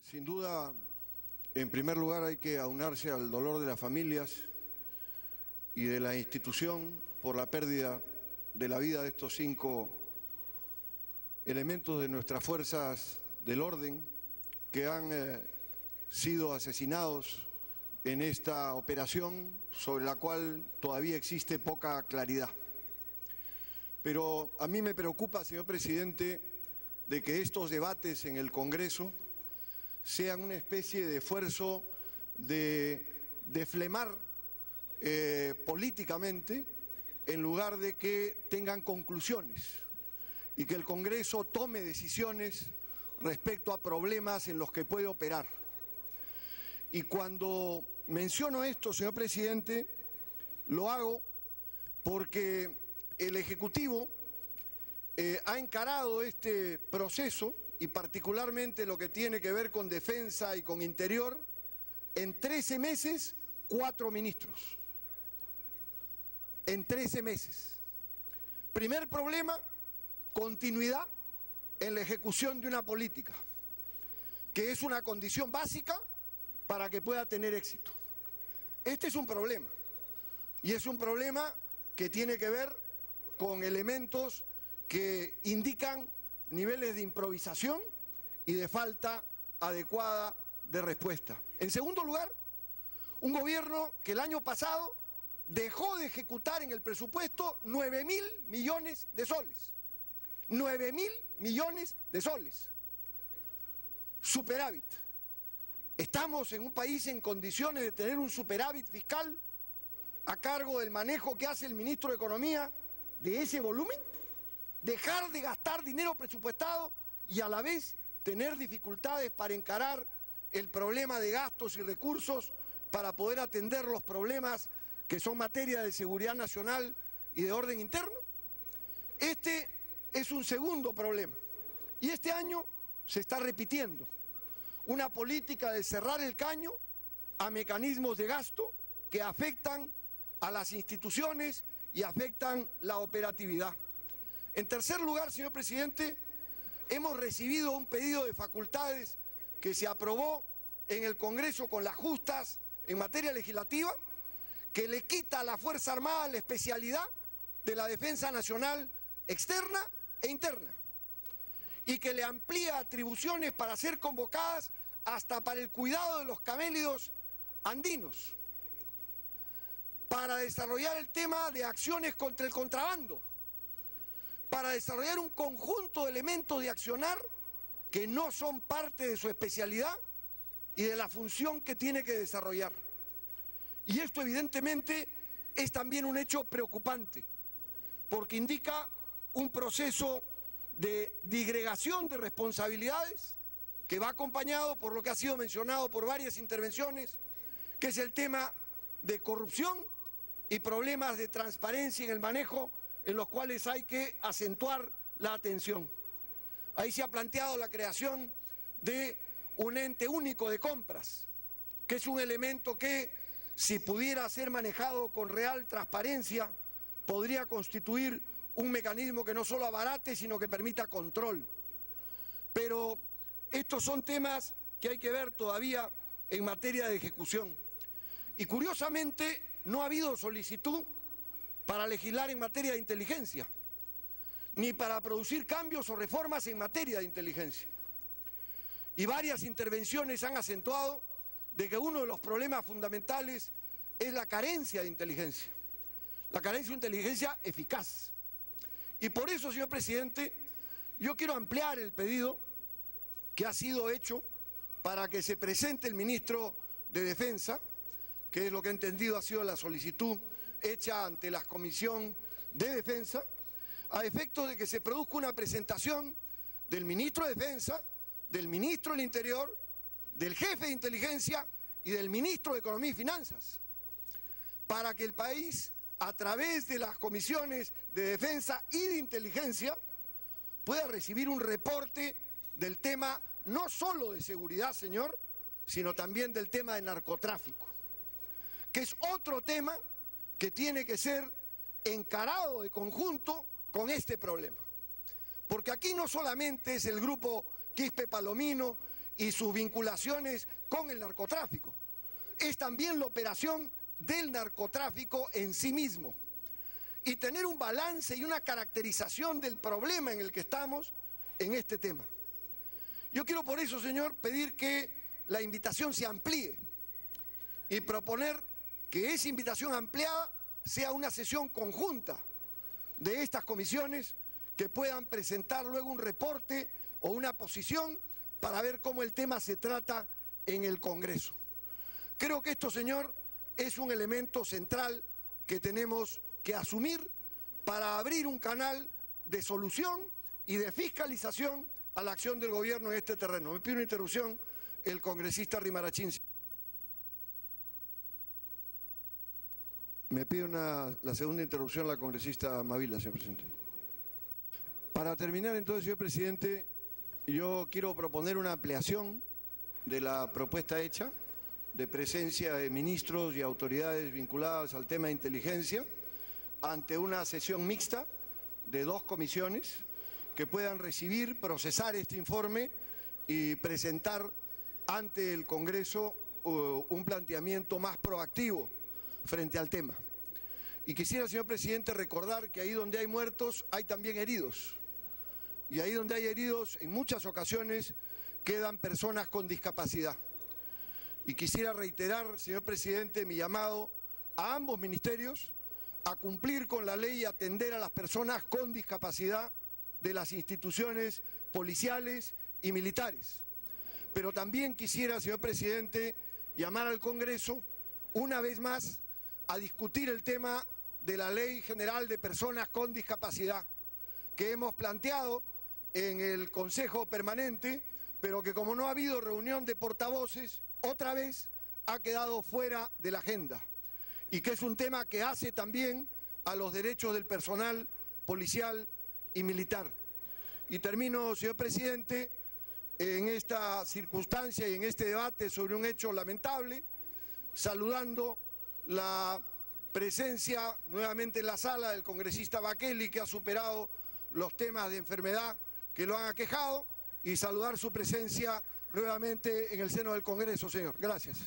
Sin duda, en primer lugar hay que aunarse al dolor de las familias y de la institución por la pérdida de la vida de estos 5 elementos de nuestras fuerzas del orden que han sido asesinados en esta operación sobre la cual todavía existe poca claridad. Pero a mí me preocupa, señor presidente, de que estos debates en el Congreso sean una especie de esfuerzo de flemar políticamente en lugar de que tengan conclusiones y que el Congreso tome decisiones respecto a problemas en los que puede operar. Y cuando menciono esto, señor presidente, lo hago porque el Ejecutivo ha encarado este proceso y particularmente lo que tiene que ver con defensa y con interior, en 13 meses, 4 ministros. En 13 meses. Primer problema, continuidad en la ejecución de una política, que es una condición básica para que pueda tener éxito. Este es un problema, y es un problema que tiene que ver con elementos que indican niveles de improvisación y de falta adecuada de respuesta. En segundo lugar, un gobierno que el año pasado dejó de ejecutar en el presupuesto 9.000 millones de soles. 9.000 millones de soles. Superávit. ¿Estamos en un país en condiciones de tener un superávit fiscal a cargo del manejo que hace el ministro de Economía de ese volumen? Dejar de gastar dinero presupuestado y a la vez tener dificultades para encarar el problema de gastos y recursos para poder atender los problemas que son materia de seguridad nacional y de orden interno. Este es un segundo problema. Y este año se está repitiendo una política de cerrar el caño a mecanismos de gasto que afectan a las instituciones y afectan la operatividad. En tercer lugar, señor presidente, hemos recibido un pedido de facultades que se aprobó en el Congreso con las justas en materia legislativa, que le quita a la Fuerza Armada la especialidad de la defensa nacional externa e interna y que le amplía atribuciones para ser convocadas hasta para el cuidado de los camélidos andinos, para desarrollar el tema de acciones contra el contrabando, para desarrollar un conjunto de elementos de accionar que no son parte de su especialidad y de la función que tiene que desarrollar. Y esto evidentemente es también un hecho preocupante, porque indica un proceso de disgregación de responsabilidades que va acompañado por lo que ha sido mencionado por varias intervenciones, que es el tema de corrupción y problemas de transparencia en el manejo en los cuales hay que acentuar la atención. Ahí se ha planteado la creación de un ente único de compras, que es un elemento que, si pudiera ser manejado con real transparencia, podría constituir un mecanismo que no solo abarate, sino que permita control. Pero estos son temas que hay que ver todavía en materia de ejecución. Y curiosamente no ha habido solicitud para legislar en materia de inteligencia, ni para producir cambios o reformas en materia de inteligencia. Y varias intervenciones han acentuado de que uno de los problemas fundamentales es la carencia de inteligencia, la carencia de inteligencia eficaz. Y por eso, señor presidente, yo quiero ampliar el pedido que ha sido hecho para que se presente el ministro de Defensa, que es lo que he entendido ha sido la solicitud hecha ante la Comisión de Defensa, a efectos de que se produzca una presentación del ministro de Defensa, del ministro del Interior, del jefe de inteligencia y del ministro de Economía y Finanzas, para que el país, a través de las comisiones de defensa y de inteligencia, pueda recibir un reporte del tema no solo de seguridad, señor, sino también del tema de narcotráfico, que es otro tema que tiene que ser encarado de conjunto con este problema. Porque aquí no solamente es el grupo Quispe Palomino y sus vinculaciones con el narcotráfico. Es también la operación del narcotráfico en sí mismo. Y tener un balance y una caracterización del problema en el que estamos en este tema. Yo quiero por eso, señor, pedir que la invitación se amplíe y proponer que esa invitación ampliada sea una sesión conjunta de estas comisiones que puedan presentar luego un reporte o una posición para ver cómo el tema se trata en el Congreso. Creo que esto, señor, es un elemento central que tenemos que asumir para abrir un canal de solución y de fiscalización a la acción del gobierno en este terreno. Me pide una interrupción el congresista Rimarachín. Me pide la segunda interrupción la congresista Mavila, señor presidente. Para terminar entonces, señor presidente, yo quiero proponer una ampliación de la propuesta hecha de presencia de ministros y autoridades vinculadas al tema de inteligencia ante una sesión mixta de 2 comisiones que puedan recibir, procesar este informe y presentar ante el Congreso un planteamiento más proactivo frente al tema. Y quisiera, señor presidente, recordar que ahí donde hay muertos hay también heridos. Y ahí donde hay heridos, en muchas ocasiones, quedan personas con discapacidad. Y quisiera reiterar, señor presidente, mi llamado a ambos ministerios a cumplir con la ley y atender a las personas con discapacidad de las instituciones policiales y militares. Pero también quisiera, señor presidente, llamar al Congreso una vez más a discutir el tema de la Ley General de Personas con Discapacidad, que hemos planteado en el Consejo Permanente, pero que como no ha habido reunión de portavoces, otra vez ha quedado fuera de la agenda, y que es un tema que hace también a los derechos del personal policial y militar. Y termino, señor presidente, en esta circunstancia y en este debate sobre un hecho lamentable, saludando la presencia nuevamente en la sala del congresista Baquelli, que ha superado los temas de enfermedad que lo han aquejado, y saludar su presencia nuevamente en el seno del Congreso, señor. Gracias.